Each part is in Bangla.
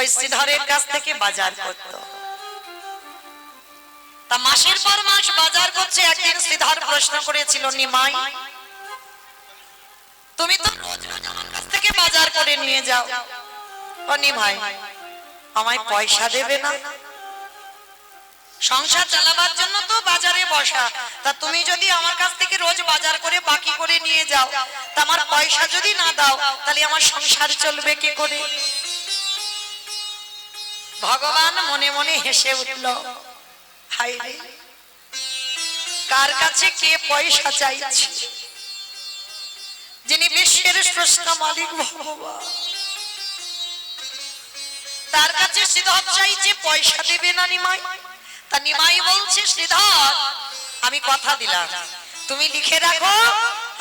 ওই শ্রীধরের কাছ থেকে বাজার করত। তা মাসের পর মাস বাজার করছে। একদিন শ্রীধর প্রশ্ন করেছিল, নিমাই তুমি তো রোজ রোজ আমার কাছ থেকে বাজার করে নিয়ে যাও, ও নিমাই আমায় পয়সা দেবে না? সংসার চালাবার জন্য তো বাজারে বসা, তা তুমি যদি আমার কাছ থেকে রোজ বাজার করে বাকি করে নিয়ে যাও, তা আমার পয়সা যদি না দাও তাহলে আমার সংসার চলবে কি করে? ভগবান মনে মনে হেসে উঠল, হায় রে, কার কাছে কে পয়সা চাইছে? যিনি বিশ্বের স্রষ্টা মালিক ভগবান, তার কাছে শ্রীধর চাইছে, পয়সা দেবে না নিমাই? তা নিমাই বলছে, শ্রীধর আমি কথা দিলাম, তুমি লিখে রাখো,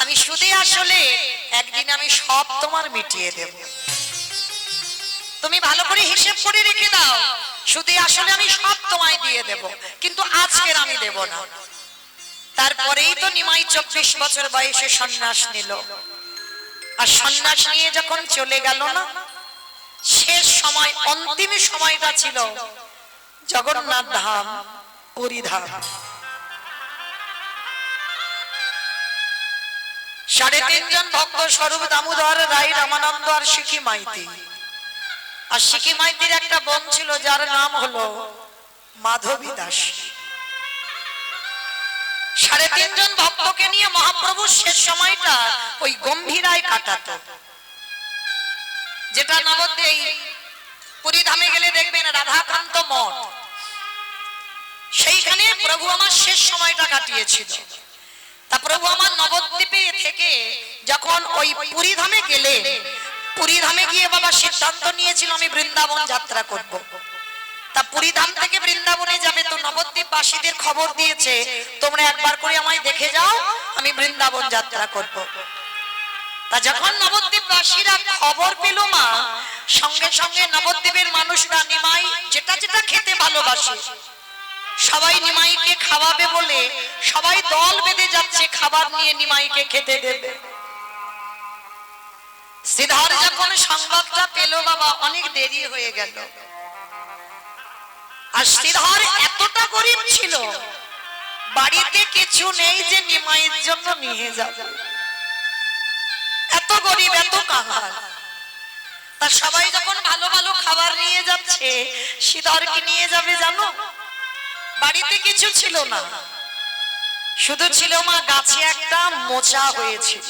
আমি সুদে আসলে একদিন আমি সব তোমার মিটিয়ে দেব। তুমি ভালো করে হিসেব করে রেখে দাও, সুদে আসলে আমি সব তোমায় দিয়ে দেব, কিন্তু আজকের আমি দেব না। তারপরেই তো নিমাই 24 বছর বয়সে সন্ন্যাস নিল। আর সন্ন্যাস নিয়ে যখন চলে গেল না, শেষ সময় অন্তিম সময়টা ছিল জগন্নাথ ধাম, পুরী ধাম। 3.5 জন ভক্ত, স্বরূপ দামোদর রায়, রামানন্দ আর শিখি মাইতি। আর শিখি মাইতির একটা বোন ছিল যার নাম হলো মাধবী দাস। 3.5 জন ভক্তকে নিয়ে মহাপ্রভু শেষ সময়টা ওই গম্ভীরায় কাটাতো, যেটা নবদ্বীপ পুরী ধামে গেলে দেখবেন রাধাকান্ত মঠ, সেইখানে প্রভু আমার শেষ সময়টা কাটিয়েছিল। তা প্রভু আমার নবদ্বীপে থেকে যখন ওই পুরী ধামে গেলেন, পুরী ধামে গিয়ে বাবা সিদ্ধান্ত নিয়েছিল আমি বৃন্দাবন যাত্রা করব। তা পুরী ধাম থেকে বৃন্দাবনে যাবে, তো নবদ্বীপবাসীদের খবর দিয়েছে তোমরা একবার করে আমায় দেখে যাও, আমি বৃন্দাবন যাত্রা করব। তা যখন নবদ্বীপবাসীরা খবর পেল মা, সঙ্গে সঙ্গে নবদ্বীপের মানুষরা নিমাই যেটা যেটা খেতে ভালোবাসে সবাই নিমাইকে খাওয়াবে বলে সবাই দল বেঁধে যাচ্ছে খাবার নিয়ে নিমাইকে খেতে দেবে। শ্রীধর যখন সংবাদটা পেল বাবা, অনেক দেরি হয়ে গেল। আর শ্রীধর এতটা গরিব ছিল, বাড়িতে কিছু নেই যে নিমাইয়ের জন্য নিয়ে যাবে, এত গরিব, এত কাঙাল। তা সবাই যখন ভালো ভালো খাবার নিয়ে যাচ্ছে, শ্রীধর কি নিয়ে যাবে জানো? বাড়িতে কিছু ছিল না, শুধু ছিল মা গাছে একটা মোচা হয়েছিল।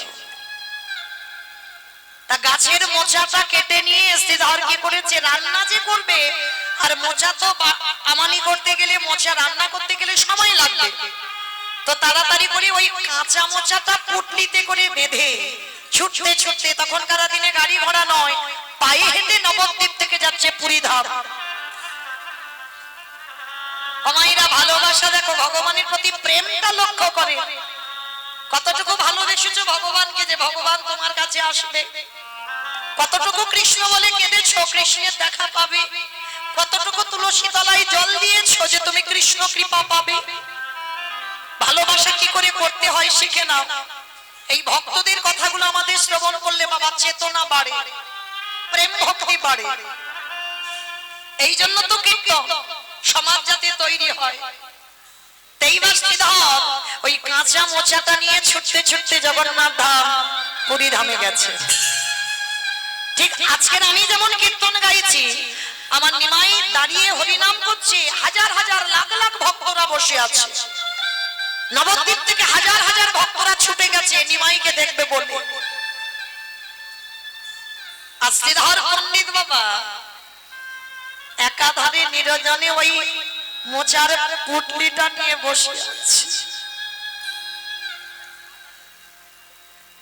তা গাছের মোচাটা কেটে নিয়ে শ্রীধর কি করেছে, রান্না যে করবে, আর মোচা তো আমানি করতে গেলে, মোচা রান্না করতে গেলে সময় লাগবে, তো তাড়াতাড়ি করে ওই কাঁচা মোচাটা পুটলিতে করে বেঁধে ছুটতে ছুটতে, তখনকার দিনে গাড়ি ঘোড়া নয়, পায়ে হেঁটে নবদ্বীপ থেকে যাচ্ছে পুরী ধাম। আমাইরা ভালোবাসা দেখো, ভগবানের প্রতি প্রেমটা লক্ষ্য করে, কতটুকু ভালোবেসেছো ভগবানকে যে ভগবান তোমার কাছে আসবে, কতটুকু কৃষ্ণ বলে কেঁদেছো কৃষ্ণের দেখা পাবে, কতটুকু তুলসী তলায় জল দিয়েছো যে তুমি কৃষ্ণ কৃপা পাবে। ভালোবাসা কি করে করতে হয় শিখে নাও। এই ভক্তদের কথাগুলো আমাদের শ্রবণ করলে বাবা চেতনা বাড়ে, প্রেম ভক্তি বাড়ে। এই জন্য তো কীর্তন, সমাজ যাতে তৈরি হয়। এইবার শ্রীধর ওই কাঁচা মোচাটা নিয়ে ছুটতে ছুটতে জগন্নাথ ধাম, পুরী ধামে গেছে। ঠিক আজকের আমি যেমন কীর্তন গাইছি, আমার নিমাই দাঁড়িয়ে হরিনাম করছে, হাজার হাজার লাখ লাখ ভক্তরা বসে আছে। নবদ্বীপ থেকে হাজার হাজার ভক্তরা ছুটে গেছে নিমাইকে দেখবে বলে। আর শ্রীধর পণ্ডিত বাবা একাধারে নিরজনে ওই মোচার পুটলিটা নিয়ে বসে আছে।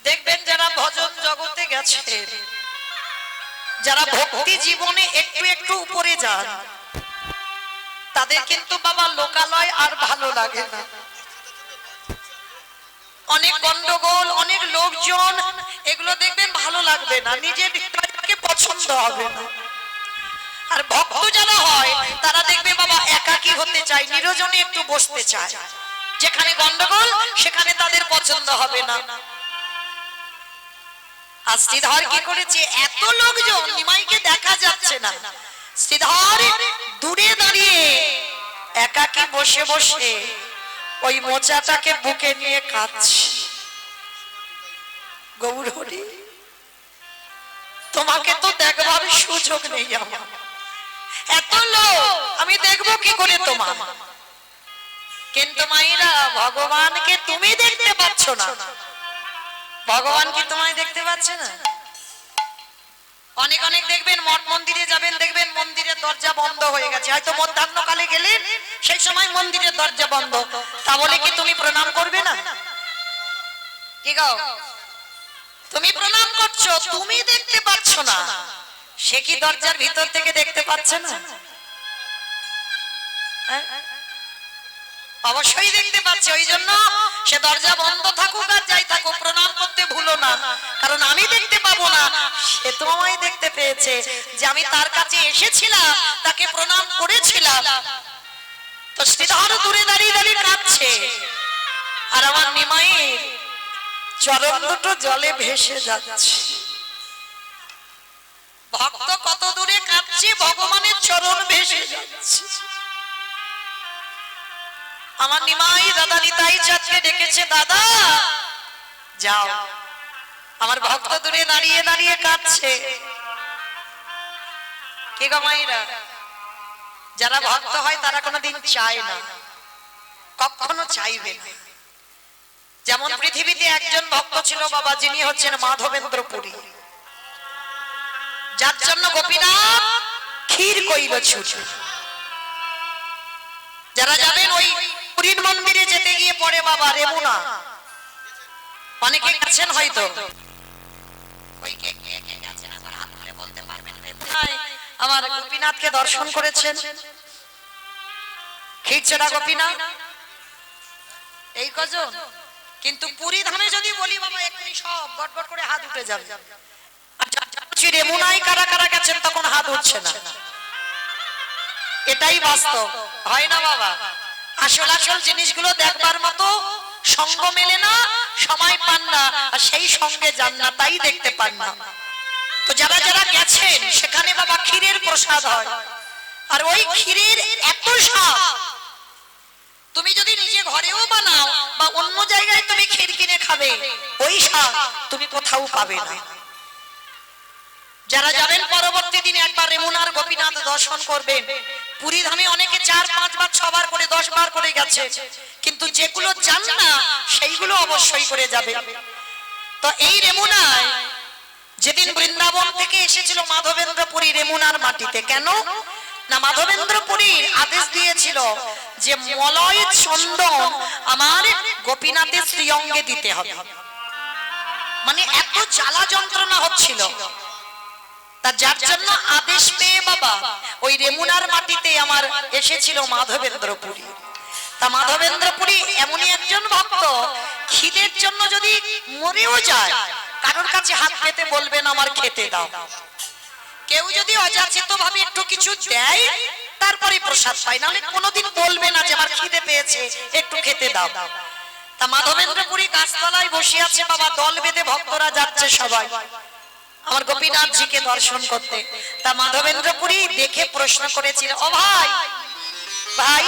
দেখবেন যারা ভজন জগতে গেছে, যারা ভক্তি জীবনে একটু একটু উপরে যান, তাদের কিন্তু বাবা লোকালয় আর ভালো লাগে না। অনেক গন্ডগোল, অনেক লোকজন, এগুলো দেখবেন ভালো লাগবে না, নিজের হৃদয়কে পছন্দ হবে না। আর ভক্ত যারা হয় তারা দেখবে বাবা একাকী হতে চায়, নিরজনে একটু বসতে চায়। যেখানে গন্ডগোল সেখানে তাদের পছন্দ হবে না। আর শ্রীধর কি করেছে, এত লোকজন, নিমাইকে দেখা যাচ্ছে না। শ্রীধর দূরে দাঁড়িয়ে একাকী বসে বসে ওই মোচাটাকে বুকে নিয়ে কাঁদছে। গৌরহরি, তোমাকে তো দেখবার সুযোগ নেই আমার, এত লোক আমি দেখবো কি করে তোমার? কিন্তু মায়েরা, ভগবানকে তুমি দেখতে পাচ্ছ না। ভগবান কি তোমায় দেখতে পাচ্ছে না? অনেক অনেক দেখবেন মঠ মন্দিরে যাবেন, দেখবেন মন্দিরের দরজা বন্ধ হয়ে গেছে, হয়তো মধ্যাহ্নকালে গেলেন, সেই সময় মন্দিরের দরজা বন্ধ, তা বলে কি তুমি প্রণাম করবে না? কি গো, তুমি প্রণাম করছো, তুমি দেখতে পাচ্ছ না, সে কি দরজার ভিতর থেকে দেখতে পাচ্ছে না? অবশ্যই দেখতে পাচ্ছে। ওই জন্য সে দরজা বন্ধ থাকুক আর যাই থাকুক, প্রণাম করতে ভুলো না, কারণ আমি দেখতে পাবো না, সে তো আমায় দেখতে পেয়েছে যে আমি তার কাছে এসেছিলাম, তাকে প্রণাম করেছিলাম। তো শ্রীধর দূরে দাঁড়িয়ে দাঁড়িয়ে কাঁদছে, আর আমার নিমাইয়ের চরণ দুটো জলে ভেসে যাচ্ছে। ভক্ত কত দূরে কাঁদছে, ভগবানের চরণ ভেসে যাচ্ছে। আমার নিমাই দাদা নিতাই চাঁদকে ডেকেছে, দাদা যাও, আমার ভক্ত দূরে দাঁড়িয়ে দাঁড়িয়ে কাঁদছে। কে গো মায়েরা, যারা ভক্ত হয় তারা কোনোদিন চায় না, কখনো চাইবে না। যেমন পৃথিবীতে একজন ভক্ত ছিল বাবা, যিনি হচ্ছেন মাধবেন্দ্র পুরী, যার জন্য গোপীনাথ ক্ষীর কইল ছুটি। যারা যাবেন ওই পুরীর মন্দিরে যেতে গিয়ে পড়ে বাবা রেমুনা, অনেকে গেছেন হয়তো, আমার গোপীনাথকে দর্শন করেছেন, ক্ষীরচোরা গোপীনাথ এই কজন। কিন্তু পুরী ধামে যদি বলি বাবা, এক্ষুনি সব গটগট করে হাত উঠে যাবে। রেমুনায় কারা কারা গেছেন তখন হাত উঠছে না, এটাই বাস্তব, হয় না বাবা? আসল আসল জিনিসগুলো দেখবার মতো সঙ্গ মেলে না, সময় পান না, আর সেই সঙ্গে যান না, তাই দেখতে পান না। তো যারা যারা গেছেন সেখানে বাবা ক্ষীরের প্রসাদ হয়, আর ওই ক্ষীরের এত স্বাদ, তুমি যদি নিজে ঘরেও বানাও বা অন্য জায়গায় তুমি ক্ষীর কিনে খাবে, ওই স্বাদ তুমি কোথাও পাবে না। যারা যাবেন পরবর্তী দিনে একবার রেমুনার গোপীনাথ দর্শন করবেন। পুরী ধামে অনেকে 4-5 বার 6 বার করে 10 বার করে গেছে, কিন্তু যেগুলো জান না সেইগুলো অবশ্যই করে যাবে। তো এই রেমুনায় যেদিন বৃন্দাবন থেকে এসেছিল মাধবেন্দ্র পুরী রেমুনার মাটিতে, কেন না মাধবেন্দ্র পুরীর আদেশ দিয়েছিল যে মলয় চন্দন আমার গোপীনাথের শ্রীঅঙ্গে দিতে হবে। মানে এত জ্বালা যন্ত্রণা হচ্ছিল, তা যার জন্য আদেশ পেয়ে বাবা ওই রেমুনার মাটিতে আমার এসেছিল মাধবেন্দ্র পুরী। তা মাধবেন্দ্র পুরী এমনই একজন ভক্ত, খিদের জন্য যদি মরেও যায় কারোর কাছে হাত পেতে বলবেন আমার খেতে দাও। কেউ যদি অযাচিত ভাবে একটু কিছু দেয় তারপরে প্রসাদ পায়, নাহলে কোনোদিন বলবে না যে আমার খিদে পেয়েছে একটু খেতে দাও। তা মাধবেন্দ্র পুরী গাছতলায় বসে আছে বাবা, দল বেঁধে ভক্তরা যাচ্ছে সবাই আমার গোপীনাথজিকে দর্শন করতে। তা মাধবেন্দ্র পুরী দেখে প্রশ্ন করেছিল, ও ভাই ভাই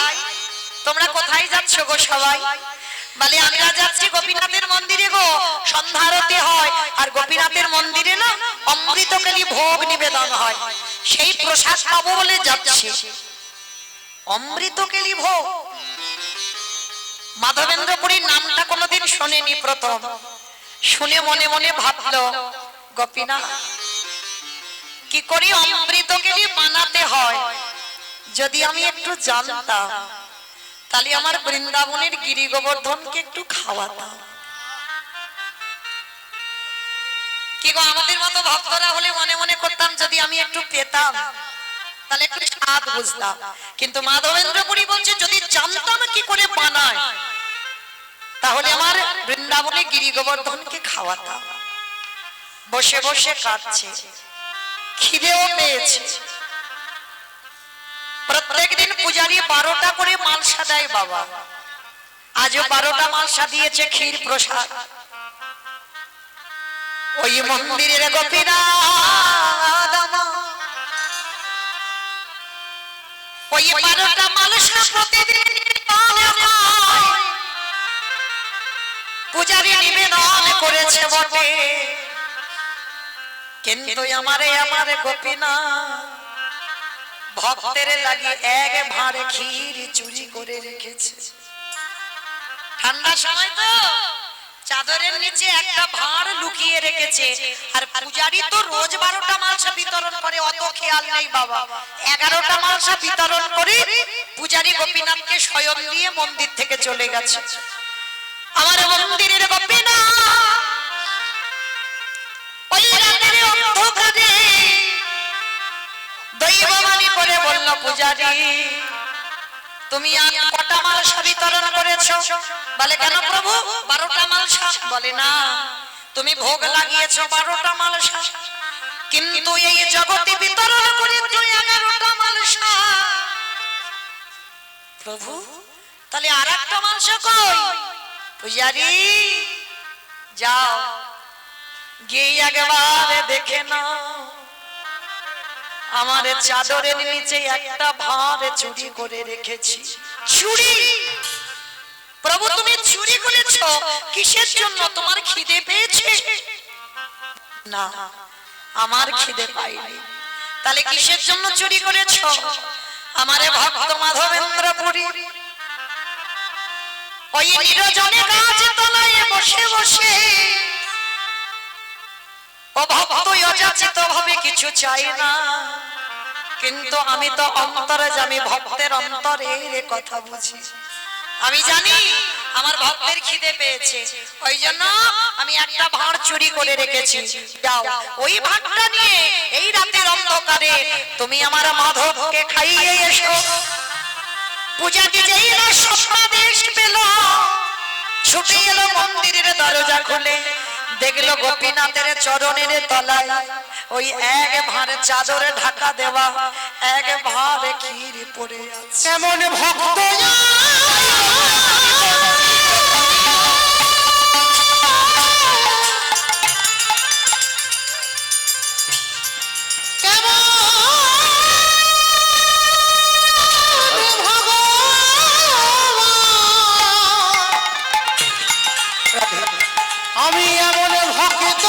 তোমরা কোথায় যাচ্ছ গো সবাই? বলে আমরা যাচ্ছি গোপীনাথের মন্দিরে গো, সন্ধ্যা আরতি হয়, আর গোপীনাথের মন্দিরে না অমৃতকালী ভোগ নিবেদন হয়, সেই প্রসাদ পাবো বলে যাচ্ছি। অমৃতকালী ভোগ, মাধবেন্দ্র পুরীর নামটা কোনোদিন শোনেনি, প্রথম শুনে মনে মনে ভাবলো গোপীনাথ কি করে অমৃতকালী বানাতে হয়, যদি আমি একটু জানতাম তাহলে আমার বৃন্দাবনের গিরি গোবর্ধনকে একটু খাওয়াতাম। কি গো, আমাদের মতো ভক্তরা হলে মনে মনে করতাম যদি আমি একটু পেতাম তাহলে একটু স্বাদ বুঝতাম। কিন্তু মাধবেন্দ্র পুরী বলছে যদি জানতাম কি করে বানায় তাহলে আমার বৃন্দাবনে গিরি গোবর্ধনকে খাওয়াতাম। বসে বসে কাঁদছে, খিদেও পেয়েছে। প্রত্যেকদিন পূজারি 12টা করে মালসা দেয় বাবা, আজও 12টা মালসা দিয়েছে ক্ষীর প্রসাদ। ওই মন্দিরের গোপীনাথ ওই 12টা মালসা প্রতিদিন পানে হয়। পূজারী নিবেদন করেছে বটে, কিন্তু আমারে গোপীনা ভক্তের লাগি এক ভাঁড় ক্ষীর চুরি করে রেখেছে। ঠান্ডা সময় তো চাদরের নিচে একটা ভাঁড় লুকিয়ে রেখেছে। আর পূজারী তো রোজ 12টা মালসা বিতরণ করে, অত খেয়াল নেই বাবা। 11টা মালসা বিতরণ করে পূজারী গোপীনাথকে স্বয়ং দিয়ে মন্দির থেকে চলে গেছে। আমার মন্দিরের গোপীনাথ ওই রাতের অন্ধকারে দৈববাণী করে বলল, পূজারী তুমি আজ কটা মালসা বিতরণ করেছো? বলে কেন প্রভু 12টা মালসা। বলে না, তুমি ভোগ লাগিয়েছো 12টা মালসা, কিন্তু এই জগতে বিতরণ করেছো 11টা মালসা। প্রভু তাহলে আর একটা মালসা কই? পূজারী যাও গিয়ে একবার দেখে নাও, আমার চাদরের নিচে একটা ভাঁড় চুরি করে রেখেছি। চুরি? প্রভু তুমি চুরি করেছো কিসের জন্য? তোমার খিদে পেয়েছে? না, আমার খিদে পাইনি। তাহলে কিসের জন্য চুরি করেছো? আমারে ভক্ত মাধবেন্দ্র পুরী ওই নিরজনে গাছ তলায় বসে বসে ও ভক্ত অযাচিত ভাবে কিছু চাই না, কিন্তু আমি তো অন্তরে জানি, ভক্তের অন্তরের কথা বুঝি। আমি জানি আমার ভক্তের খিদে পেয়েছে, ওই জন্য আমি একটা ভাঁড় চুরি করে রেখেছি। যাও ওই ভাঁড়টা নিয়ে এই রাতের অন্ধকারে তুমি আমার মাধবকে খাইয়ে এসো। পূজাটি যেই না স্বপ্নাদেশ পেল, ছুটে এলো মন্দিরের দরজা খুলে, দেখলো গোপীনাথের চরণের তলায় ওই এক ভাঁড় চাদরে ঢাকা দেওয়া এক ভাঁড় ক্ষীর পড়ে আছে। এমন ভক্ত আমি এমন ভক্ত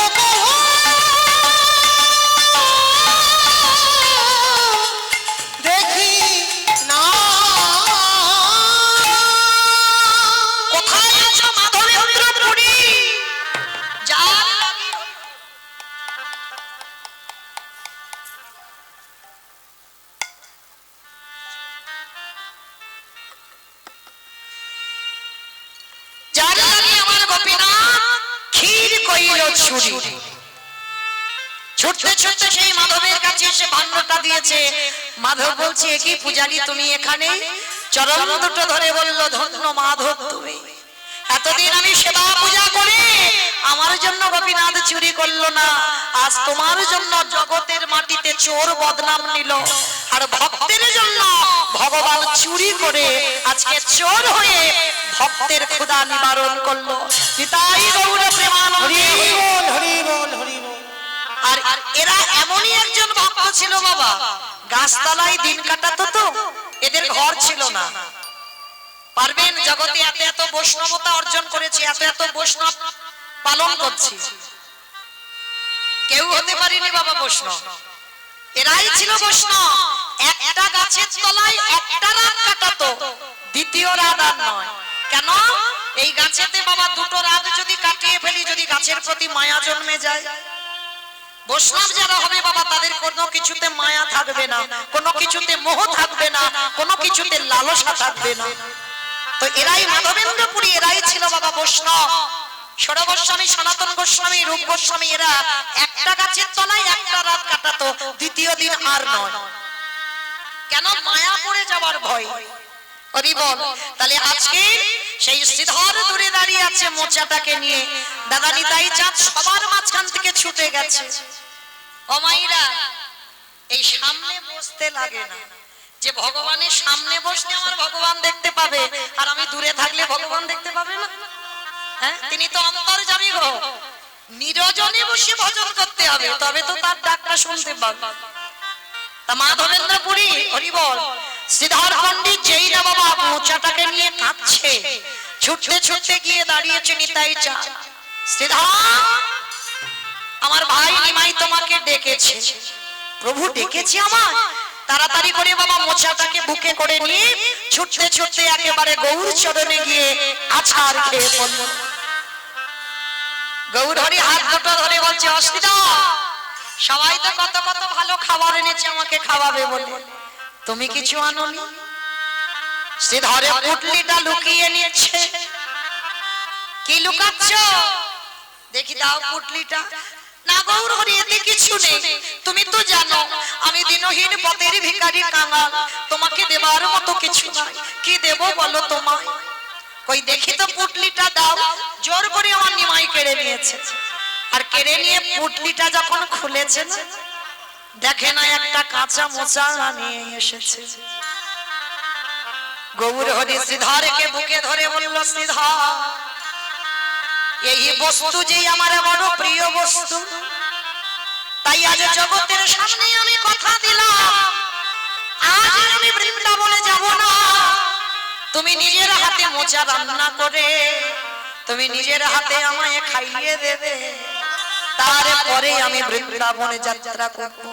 দেখি না। কোথায় আছো মাধবেন্দ্র পুরী? যার লাগি আমার গোপীনাথ ক্ষীর কইল চুরি। ছুটতে ছুটতে সেই মাধবের কাছে এসে ভাণ্ডটা দিয়েছে। মাধব বলছে, কি পূজারী তুমি এখানে? চরণ দুটো ধরে বলল, ধন্য মাধব তুমি, এতদিন আমি সেবা পূজা করে আমার জন্য গোপীনাথ চুরি করলো না, আজ তোমার জন্য জগতের মাটিতে চোর বদনাম নিল, আর ভক্তের জন্য ভগবান চুরি করে আজকে চোর হয়ে ভক্তের ক্ষুধা নিবারণ করলো। নিতাই গৌর প্রেমানন্দে। আর এরা এমনই একজন ভক্ত ছিল বাবা, গাছতলায় দিন কাটাতো, তো এদের ঘর ছিল না। পারবেন জগতে এত এত বৈষ্ণবতা অর্জন করেছে, এত এত বৈষ্ণব পালন করছি, কেউ হতে পারেনি বাবা বৈষ্ণব। এরাই ছিল বৈষ্ণব। একটা গাছের তলায় একটা রাত কাটাতো, দ্বিতীয় রাত আর নয়। কেন? এই গাছেতে বাবা দুটো রাত যদি কাটিয়ে ফেলি, যদি গাছের প্রতি মায়া জন্মে যায়, বৈষ্ণব যারা হবে বাবা তাদের কোনো কিছুতে মায়া থাকবে না, কোনো কিছুতে মোহ থাকবে না, কোনো কিছুতে লালসা থাকবে না। তো এরাই মাধবেন্দ্র পুরী, এরাই ছিল বাবা বৈষ্ণব। ষড় গোস্বামী, সনাতন গোস্বামী, রূপ গোস্বামী, এরা একটা গাছের তলায় একটা রাত কাটাতো, দ্বিতীয় দিন আর নয়। কেন? মায়া পড়ে যাওয়ার ভয়। হরি বল। তাহলে আজকে সেই শ্রীধর দূরে দাঁড়িয়ে আছে মোচাটাকে নিয়ে, দাদা নিতাই চাঁদ সবার মাঝখান থেকে ছুটে গেছে। ও মাইরা, এই সামনে বসতে লাগে না, যে ভগবানের সামনে বসলে আমার ভগবান দেখতে পাবে, আর আমি দূরে থাকলে ভগবান দেখতে পাবে না। হ্যাঁ, তিনি তো অন্তর্যামী গো, নিরজনে বসে ভজন করতে হবে, তবে তো তার ডাকটা শুনতে পাবে। তা মাধবেন্দ্র পুরী, হরি বল, শ্রীধর পণ্ডিত যেই না বাবা মোচাটাকে নিয়ে কাঁদছে, ছুটতে ছুটতে গিয়ে দাঁড়িয়েছে নিতাই চাঁদ। শ্রীধর, আমার ভাই নিমাই তোমাকে ডেকেছে। প্রভু ডেকেছে আমার? তাড়াতাড়ি করে বাবা মোচাটাকে বুকে করে নিয়ে ছুটতে ছুটতে একেবারে গৌর চরণে গিয়ে আছাড় খেয়ে পড়ল। গৌর হরি হাত দুটো ধরে বলছে, অশ্লীদা, সবাই তো কত কত ভালো খাবার এনেছে আমাকে খাওয়াবে বলে, তুমি কিছু আনোনি? শ্রীধরে পুটলিটা লুকিয়ে নিচ্ছে। কি লুকাচ্ছ? দেখি দাও পুটলিটা। না গৌর হরি, এতে কিছু নেই। তুমি তো জানো আমি দিনহীন পথের ভিখারি কাঙাল, তোমাকে দেবার মতো কিছু নাই। কি দেব বলো তোমায়? কই দেখি তো পুটলিটা দাও। জোর করে আমার নিমাই কেড়ে নিয়েছে। আর কেড়ে নিয়ে পুটলিটা যখন খুলেছে না, দেখে না একটা কাঁচা মোচা নিয়ে এসেছে। গৌর হরি শ্রীধরকে বুকে ধরে বলল, শ্রীধর, এই বস্তু যে আমার বড় প্রিয় বস্তু, তাই আজ জগতের সামনে আমি কথা দিলাম, আজ আমি বৃন্দাবনে যাব না। তুমি নিজের হাতে মোচা রান্না করে তুমি নিজের হাতে আমায় খাইয়ে দেবে, তারপরে আমি বৃন্দাবনে যাত্রা করব।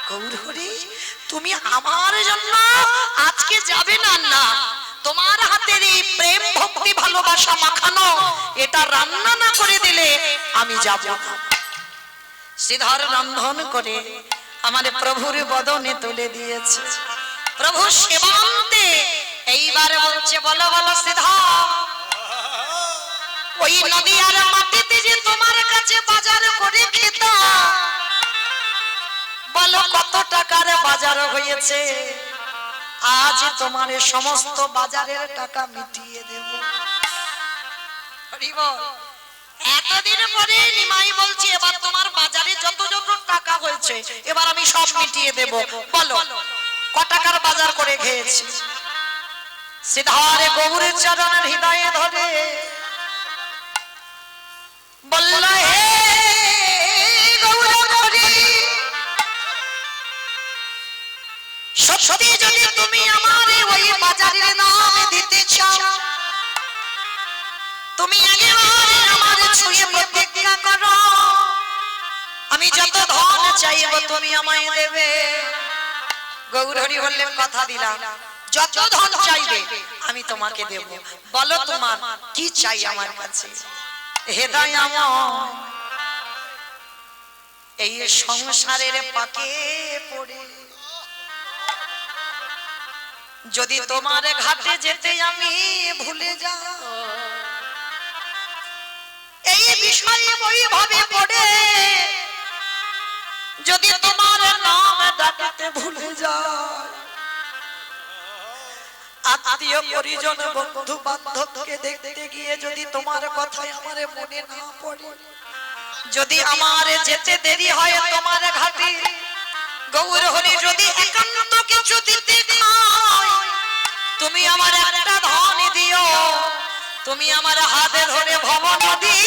গৌর হরি, তুমি আমার জন্য আজকে যাবে না? না, তোমার হাতের এই প্রেম ভক্তি ভালোবাসা মাখানো এটা রান্না না করে দিলে আমি যাব না। শ্রীধর রন্ধন করে আমার প্রভুর বদনে তুলে দিয়েছে। প্রভু সেবান্তে এইবার বলছে, বলো বলো শ্রীধর, ওই নদী আর মাটিতে যে তোমার কাছে বাজার করে খেতাম, বলো কত টাকার বাজার হয়েছে? আজ তোমার সমস্ত বাজারের টাকা মিটিয়ে দেব। এতদিন পরে নিমাই বলছি, এবার তোমার বাজারে যত যত টাকা হয়েছে এবার আমি সব মিটিয়ে দেব। বলো ক টাকার বাজার করে খেয়েছি? শ্রীধরে গৌরের চরণের হৃদয়ে ধরে বলল, হে গৌর হরি, সত্যি যদি তুমি আমার ওই বাজারের নাম দিতে চাও, তুমি একেবারে আমার ছুঁয়ে প্রতিজ্ঞা করো, আমি যত ধন চাইব তুমি আমায় দেবে। গৌর হরি বললেন, কথা দিলাম, যত ধন চাইবে আমি তোমাকে দেব। বলো তোমার কি চাই আমার কাছে? হে দয়াময়, এই সংসারের পাকে পড়ে যদি তোমার ঘাটে যেতে আমি ভুলে যাই, এই বিষয়ে বৈভাবে পড়ে যদি তোমার নাম ডাকতে ভুলে যায়, আত্মীয় পরিজন বন্ধু বান্ধবকে দেখতে গিয়ে যদি তোমার কথাই আমার মনে না পড়ে, যদি আমার যেতে দেরি হয় তোমার ঘাটে, গৌর হরি যদি একান্ত কিছু দিতে হয়, তুমি আমার একটা ধন দিও, তুমি আমার হাতে ধরে ভব নদী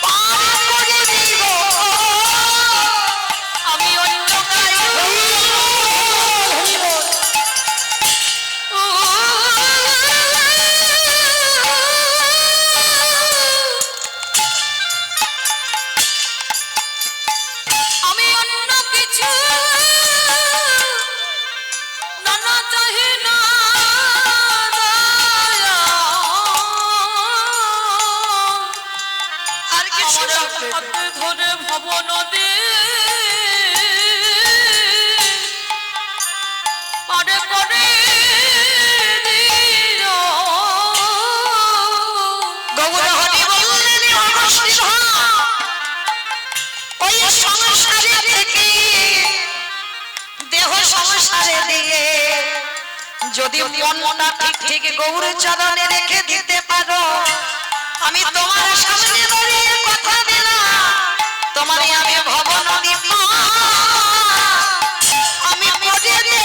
পার করে দিও, আমি অন্য ধরে ভব নদী পারে করে গৌর হরি বললেন, ওই সংসারে থেকে দেহ সংসারে দিয়ে যদি মনটা ঠিক ঠিক গৌর চরণে রেখে দিতে পারো, আমি তোমার সামনে দাঁড়িয়ে কথা দিলাম, তোমার আমি ভব নদী আমি পড়ে দেব।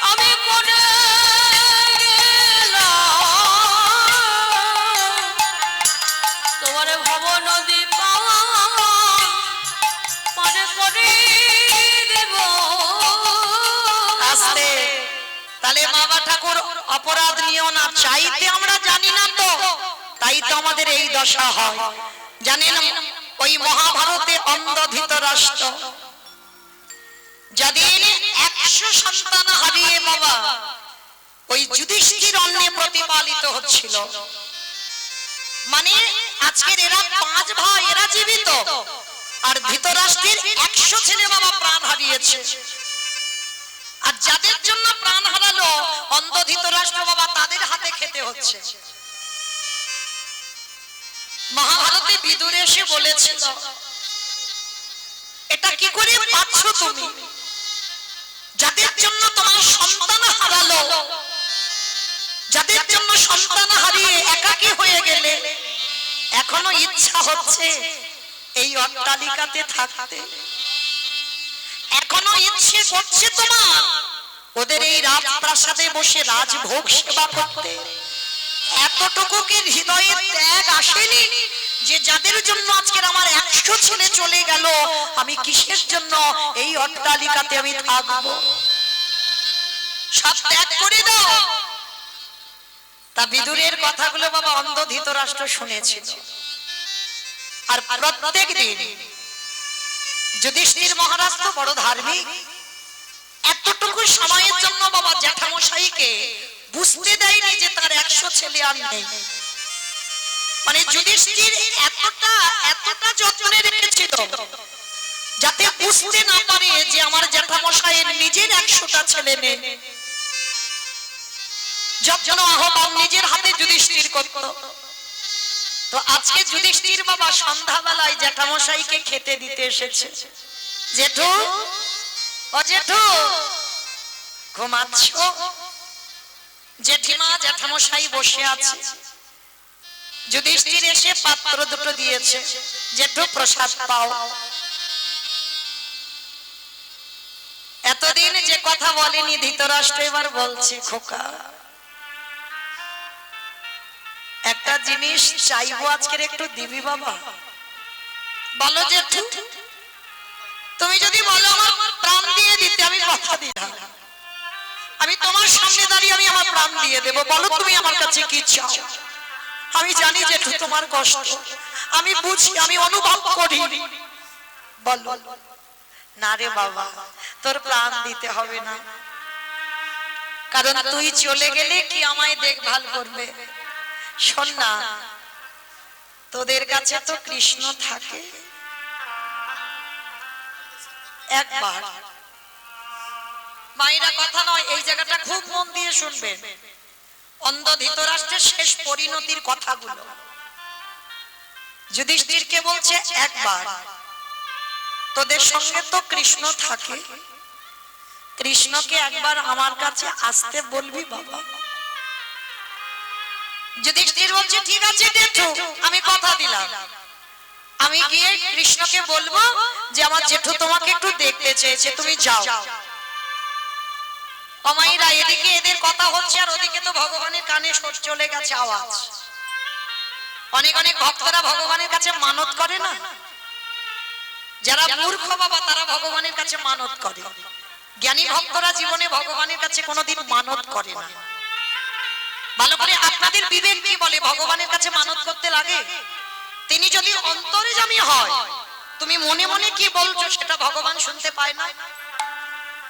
আমি তাহলে বাবা ঠাকুর অপরাধ নিও না, চাইতে আমরা জানি না তো, তাই তো আমাদের এই দশা হয়। জানেন ওই মহাভারতে অন্ধ ধৃতরাষ্ট্র যাদের 100 সন্তান হারিয়ে বাবা ওই যুধিষ্ঠির অন্নে প্রতিপালিত হচ্ছিল, মানে আজকের এরা 5 ভাই, এরা জীবিত, আর ধৃতরাষ্ট্রের 100 ছেলে বাবা প্রাণ হারিয়েছে। আর যাদের জন্য প্রাণ হারালো অন্ধ ধৃতরাষ্ট্র বাবা, তাদের হাতে খেতে হচ্ছে। মহাভারতে বিদুর এসে বলেছিল, এটা কি করে পাচ্ছ তুমি? যাদের জন্য তোমার সন্তান হারালো, যাদের জন্য সন্তান হারিয়ে একাকী হয়ে গেলে, এখনো ইচ্ছা হচ্ছে এই অট্টালিকাতে থাকতে, এখনো ইচ্ছে করছে তোমার ওদের এই রাজপ্রাসাদে বসে রাজভোগ সেবা করতে। এতটুকু কি হৃদয়ে ত্যাগ আসেনি যে যাদের জন্য আজকের আমার 100 ছেলে চলে গেল, আমি কিসের জন্য এই অট্টালিকাতে আমি থাকবো? সব ত্যাগ করে দাও। তা বিদুরের কথাগুলো বাবা অন্ধ ধৃতরাষ্ট্র শুনেছিল। আর প্রত্যেক দিন যুধিষ্ঠির মহারাজ তো বড় ধার্মিক, এতটুকু সময়ের জন্য বাবা জ্যাঠামশাইকে বুঝতে দেয়নি যে তার 100 ছেলে আর নেই। মানে যুধিষ্ঠির এতটা যত্নে রেখেছিল যাতে বুঝতে না পারে যে আমার জ্যাঠামশাইয়ের নিজের 100টা ছেলে নেই। যখন আহ্বান নিজের হাতে যুধিষ্ঠির করত, তো আজকে যুধিষ্ঠির বাবা সন্ধ্যাবেলায় জ্যাঠামশাইকে খেতে দিতে এসেছে। জেঠু, ও জেঠু ঘুমাচ্ছ? জেঠিমা জ্যাঠামশাই বসে আছে। যুধিষ্ঠির এসে পাত্র দুটো দিয়েছে, জেঠু প্রসাদ পাও। এতদিন যে কথা বলেনি ধৃতরাষ্ট্র এবার বলছে, খোকা একটা জিনিস চাইবো, আজকের একটু দিবি বাবা? বলো জেঠু। তুমি যদি বলো আমার প্রাণ দিয়ে দিতে, আমি কথা দিলাম, আমি তোমার সামনে দাঁড়িয়ে আমি আমার প্রাণ দিয়ে দেবো। বলো তুমি আমার কাছে কি চাও? আমি জানি জেঠু তোমার কষ্ট, আমি বুঝি, আমি অনুভব করি। বলো। না রে বাবা, তোর প্রাণ দিতে হবে না, কারণ তুই চলে গেলে কি আমায় দেখভাল করবে? শোন না, তোদের কাছে তো কৃষ্ণ থাকে, একবার মায়েরা কথা নয়, এই জায়গাটা খুব মন দিয়ে শুনবেন। অন্ধ ধৃতরাষ্ট্রের শেষ পরিণতির কথাগুলো যুধিষ্ঠিরকে বলছে, একবার তোদের সঙ্গে তো কৃষ্ণ থাকে, কৃষ্ণকে একবার আমার কাছে আসতে বলবি বাবা। যুধিষ্ঠির বলছে, ঠিক আছে জেঠু, আমি কথা দিলাম, আমি গিয়ে কৃষ্ণকে বলবো যে আমার জেঠু তোমাকে একটু দেখতে চেয়েছে, তুমি যাও। অমাইরা এদিকে এদের কথা হচ্ছে, আর ওদিকে তো ভগবানের কানে চলে গেছে আওয়াজ। অনেক অনেক ভক্তরা ভগবানের কাছে মানত করে না, যারা মূর্খ বাবা তারা ভগবানের কাছে মানত করে। জ্ঞানী ভক্তরা জীবনে ভগবানের কাছে কোনোদিন মানত করে না। ভালো করে আপনাদের বিবেক কি বলে ভগবানের কাছে মানত করতে লাগে? তিনি যদি অন্তর্যামী হয়, তুমি মনে মনে কি বলছো সেটা ভগবান শুনতে পায় না।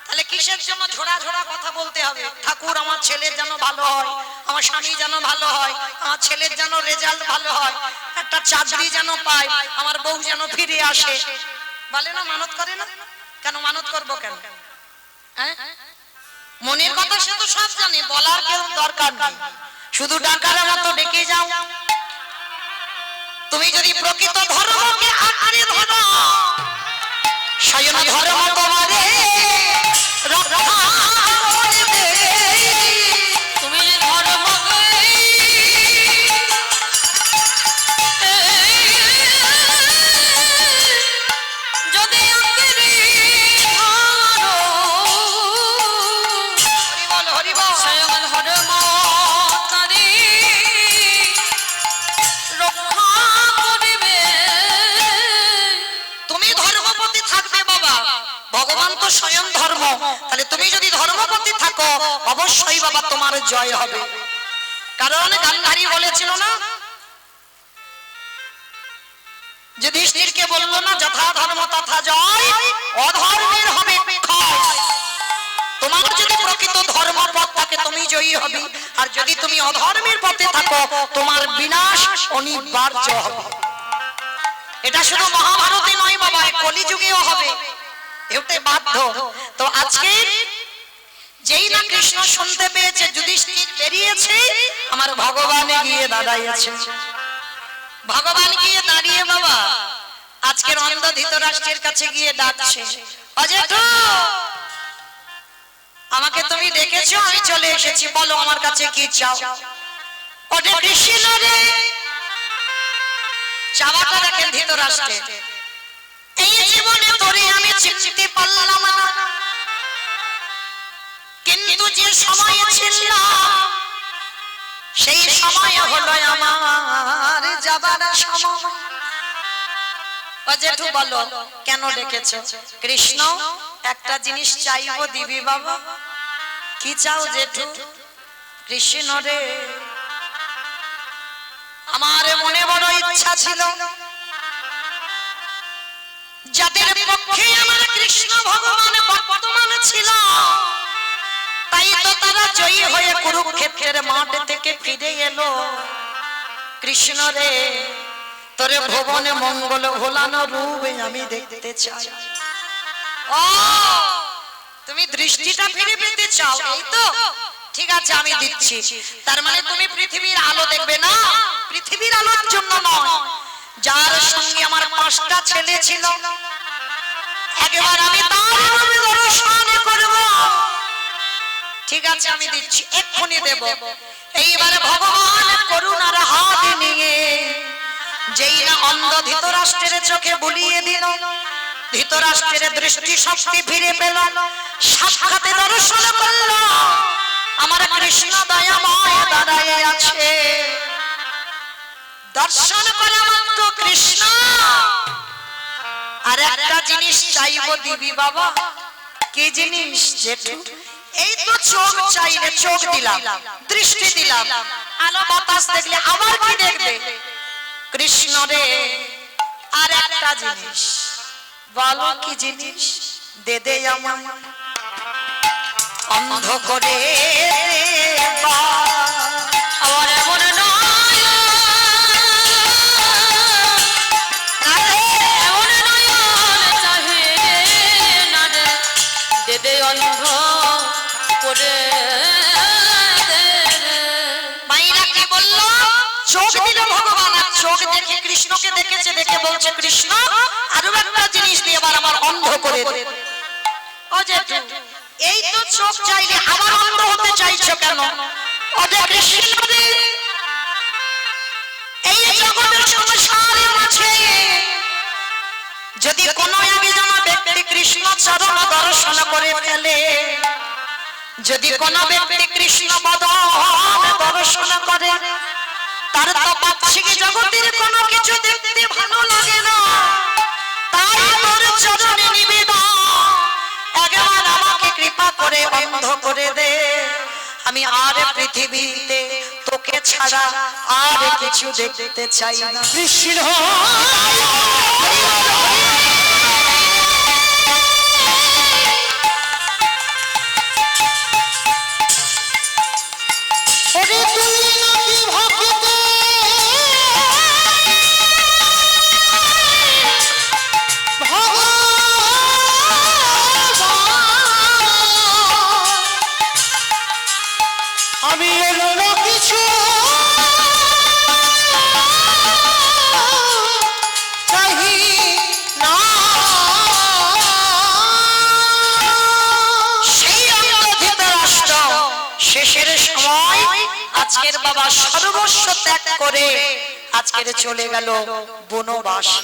তাহলে কিসের জন্য ঝোড়া ঝোড়া কথা বলতে হবে? ঠাকুর আমার ছেলের যেন ভালো হয়, আমার স্বামী যেন ভালো হয়, আমার ছেলের যেন রেজাল্ট ভালো হয়, একটা চাকরি যেন পায়, আমার বউ যেন ফিরে আসে, বলে না, মানত করে না। কেন মানত করবো কেন? মনের কথা সে তো সব জানে, বলার কেউ দরকার নেই, শুধু ডাকার মতো ডেকে যাও। তুমি যদি প্রকৃত ধর্মকে আঁকড়ে ধরো, স্বয়ং ধর্ম তোমারে রক্ষা করবে। তুমি যে ধর্মকে যদি আঁকড়ে ধরো, হরি বল, হরি বল। স্বয়ং ধর্ম তারে রক্ষা করবে। তুমি ধর্মপতি থাকবে বাবা, ভগবান তো স্বয়ং ধর্ম, তাহলে তুমি যদি ধর্মপতি থাকো অবশ্যই বাবা তোমার জয় হবে। কারণ গান্ধারী বলেছিল না, যুধিষ্ঠিরকে বললো না, যথা ধর্ম তথা জয়, অধর্মের হবে ক্ষয়। তোমার যদি প্রকৃত ধর্ম পথ থাকে তুমি জয়ী হবে, আর যদি তুমি অধর্মের পথে থাকো তোমার বিনাশ অনিবার্য হবে। এটা শুধু মহাভারতে নয় বাবা, কলিযুগেও হবে, এতে বাধ্য। তো আজকে যেই না কৃষ্ণ শুনতে পেয়েছে যুধিষ্ঠির বেরিয়েছে, আমার ভগবানে গিয়ে দাঁড়াইছে। ভগবান গিয়ে দাঁড়িয়ে বাবা আজকের অন্ধ ধৃতরাষ্ট্রের কাছে গিয়ে ডাকছে, অজেঠু আমাকে তুমি ডেকেছো, আমি চলে এসেছি, বলো আমার কাছে কি চাও। ওরে কৃষ্ণ রে, চাওয়াটা দেখেন ধৃতরাষ্ট্রে, এই জীবনে তোরে আমি চিনতে পারলাম না, কিন্তু যে সময় ছিল সেই সময় হলো আমার যাবার সময়। ও জেঠু বলো কেন ডেকেছো? কৃষ্ণ একটা জিনিস চাইবো, দিবি বাবা? কি চাও জেঠু? কৃষ্ণ রে, আমার মনে বড় ইচ্ছা ছিল, যাদের পক্ষে আমার কৃষ্ণ ভগবান বর্তমান ছিল, তাই তো তারা জয়ী হয়ে কুরুক্ষেত্রের মাঠ থেকে ফিরে এলো। কৃষ্ণ রে, তোরে ভুবনে মঙ্গল ভোলানো রূপ আমি দেখতে চাই। ও তুমি দৃষ্টিটা ফিরে পেতে চাও, এই তো ঠিক আছে আমি দিচ্ছি। তার মানে তুমি পৃথিবীর আলো দেখবে না? পৃথিবীর আলোর জন্য নয়, যার সঙ্গে আমার 5টা ছেলে ছিল, একবার আমি তার রূপ দর্শন করব। ঠিক আছে আমি দিচ্ছি, এক্ষুনি দেব। এইবারে ভগবান করুণার হাত নিয়ে যেই না অন্ধ ধৃতরাষ্ট্রের চোখে বুলিয়ে দিল, ধৃতরাষ্ট্রের দৃষ্টি শক্তি ফিরে পেল, সাক্ষাতে দর্শন করল আমার কৃষ্ণ দয়াময় দাঁড়ায় আছে। দর্শন করা মাত্র কৃষ্ণ আর একটা জিনিস চাইবো, দিবি বাবা? কি জিনিস জেঠু? এই তো চোখ চাইলে চোখ দিলাম, দৃষ্টি দিলাম, আলো বাতাস দেখলে আবার কি দেখবে? কৃষ্ণ রে, আর একটা জিনিস বলো, কি জিনিস? দে দে আমার অন্ধ করে আমার এমন নয়, এমন নয়ন চাহে না রে, দে দে অন্ধ করে দে রে। মাইরা কি বললো? চোখ দিল ভগবান, আর চোখ দেখে কৃষ্ণকে দেখেছে, দেখে বলছে কৃষ্ণ আরো একটা জিনিস দিয়ে এবার আমার অন্ধ করে দে। ও জেঠু, এই তো চোখ চাইলে আবার অন্ধ হতে চাইছো কেন? ও যে কৃষ্ণ রে, এই জগতের সংসারের মাঝে যদি কোনো একজন ব্যক্তি কৃষ্ণ চরণ দর্শন করে ফেলে, যদি কোনো ব্যক্তি কৃষ্ণ বদন দর্শন করে, তার তো পাচ্ছি জগতের কোনো কিছু দেখতে ভালো লাগে না। তাই তোর চরণে নিবেদন, একবার আমাকে কৃপা করে অন্ধ করে দে। আমি আর পৃথিবীতে তোকে ছাড়া আর কিছু দেখতে চাই না। কৃষ্ণ ওরে তুই নাকি ভক্ত ভগবান, আমি অন্য কিছু চাহি না। সেই ধৃতরাষ্ট্র শেষের সময় আজকের বাবা সর্বস্ব ত্যাগ করে আজকের চলে গেল বনবাসে।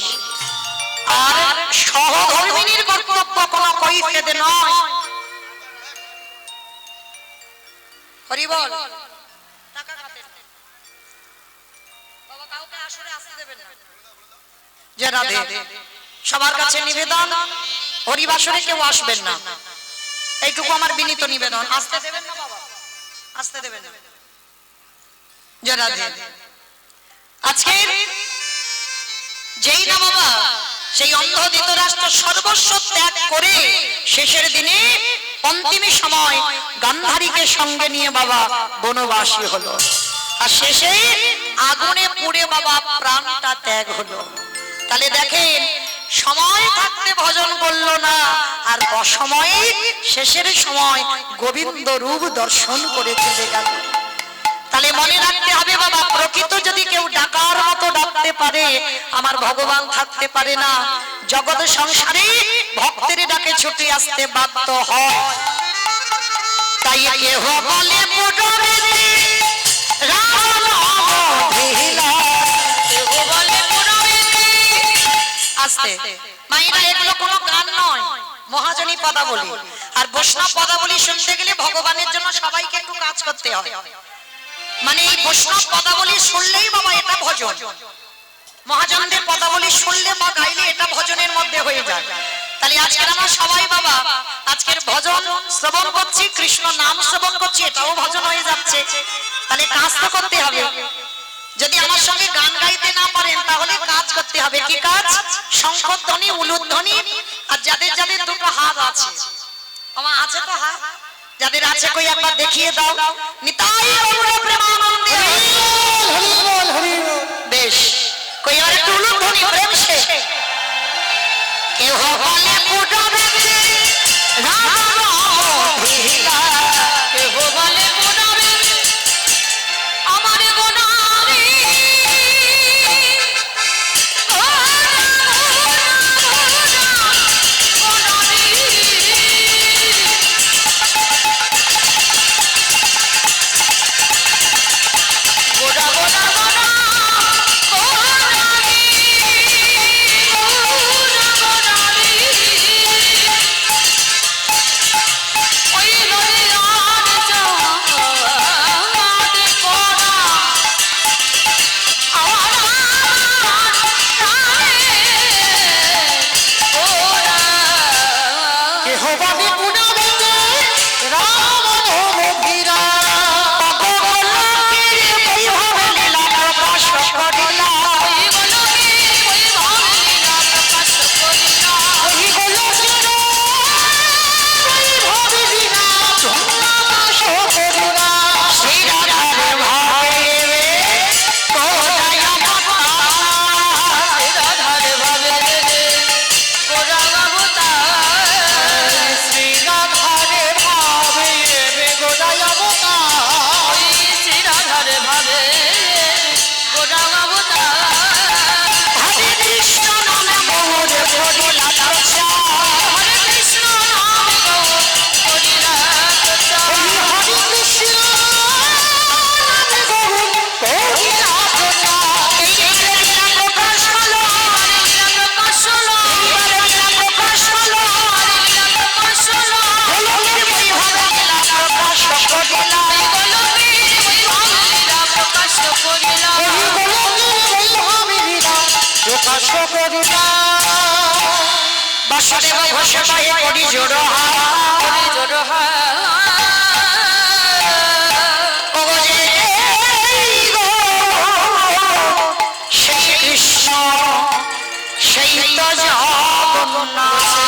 আর সহধর্মিনীর কর্তব্য কোনো কৈফিয়ত নয়। হরি বল। টাকা খাতে বাবা কাউকে আসরে আসতে দেবেন না। যে রাধে, সবার কাছে নিবেদন হরিবাসরে কেউ আসবেন না, এইটুকু আমার বিনীত নিবেদন। আসতে দেবেন না বাবা, আসতে দেবেন না। জয় রাধে। আজকে যেই না বাবা সেই অন্ধ ধৃতরাষ্ট্র সর্বস্ব ত্যাগ করে শেষের দিনে অন্তিম সময় গান্ধারীকে সঙ্গে নিয়ে বাবা বনবাসী হলো, আর শেষে আগুনে পুড়ে বাবা প্রাণটা ত্যাগ হলো। তাহলে দেখেন, সময় থাকতে ভজন করলো না, আর অসময়ে শেষের সময় গোবিন্দ রূপ দর্শন করে চলে গেল। তাহলে মনে রাখতে হবে বাবা, প্রকৃত যদি কেউ ডাকার মতো ডাকতে পারে, আমার ভগবান থাকতে পারে না। জগৎ সংসারে ভক্তের ডাকে ছুটে আসতে বাধ্য হয়। তাই কেহ বলে পুরবেদে রাম অবধিলা, কেহ বলে পুরবেদে। আস্তে মায়েরা, এগুলো কোনো গান নয়, মহাজনী পদাবলী। আর বৈষ্ণব পদাবলী শুনতে গেলে ভগবানের জন্য সবাইকে একটু কাজ করতে হয়। মানে এই বৈষ্ণব পদাবলী শুনলেই বাবা এটা ভজন, মহাজনদের পদাবলী শুনলে বা গাইলে এটা ভজনের মধ্যে হয়ে যায়। তাহলে আজকের আমরা সবাই বাবা আজকের ভজন শ্রবণ করছি, কৃষ্ণ নাম শ্রবণ করছি, এটাও ভজন হয়ে যাচ্ছে। তাহলে কাজ তো করতে হবে। যদি আমার সঙ্গে গান গাইতে না পারেন তাহলে কাজ করতে হবে। কি কাজ? শঙ্খধ্বনি, উলুধ্বনি, আর যাদের যাদের দুটো হাত আছে, আমার আছে তো হাত, যাদের আছে কই একবার দেখিয়ে দাও। নিতাই গৌর প্রেমানন্দে। হরি বল, হরি বল। বেশ, কই আর একটু উলুধ্বনি প্রেম সে। কেহ বলে পুরবেদে রাম অবধিলা, কেহ বলে পুরবেদে আমার গোনারি। গোনা গোনা গোনা গোনারি, গোনা গোনারি। ওই নদীর চাঁদ পড়া আমার প্রাণে ওরা। কেহ বলে পুরবেদে রাম অবধিলা, ভগবতীর বৈভব লীলা প্রকাশ করিলা, ওই গোলকে ওই ভাবলীলা প্রকাশ করিলা। ওই গোলকের বৈভব লীলা প্রকাশ করিলা। সেই রাধার ভাবে কোথায় আমার রাধার ভাবে গোরা অবতার, শ্রী রাধারে ভাবে গোড়ায় অবতার। ওই শ্রী রাধার ভাবে গোরা অবতার। হরে কৃষ্ণ নামে মোর করিলা প্রচার, হরে কৃষ্ণ নাম গৌর করিলা প্রচার। হরে কৃষ্ণ নামে গৌর করিলা প্রচার। এইবারে লীলা প্রকাশ হলো, হরে লীলা প্রকাশ হলো, এইবারে লীলা প্রকাশ হলো, হরে লীলা প্রকাশ হলো। গোলকের বৈভব লীলা প্রকাশ করিলা, ওই গোলকের ওই ভাবলীলা প্রকাশ করিলা। এই গোলকের বৈভব লীলা প্রকাশ করিলা। বাসুদেব ঘোষ পায়ে করি জোড় হাত, হরি জোড় হাত। ও যে এই গো সেই কৃষ্ণ সেই তো জগন্নাথ।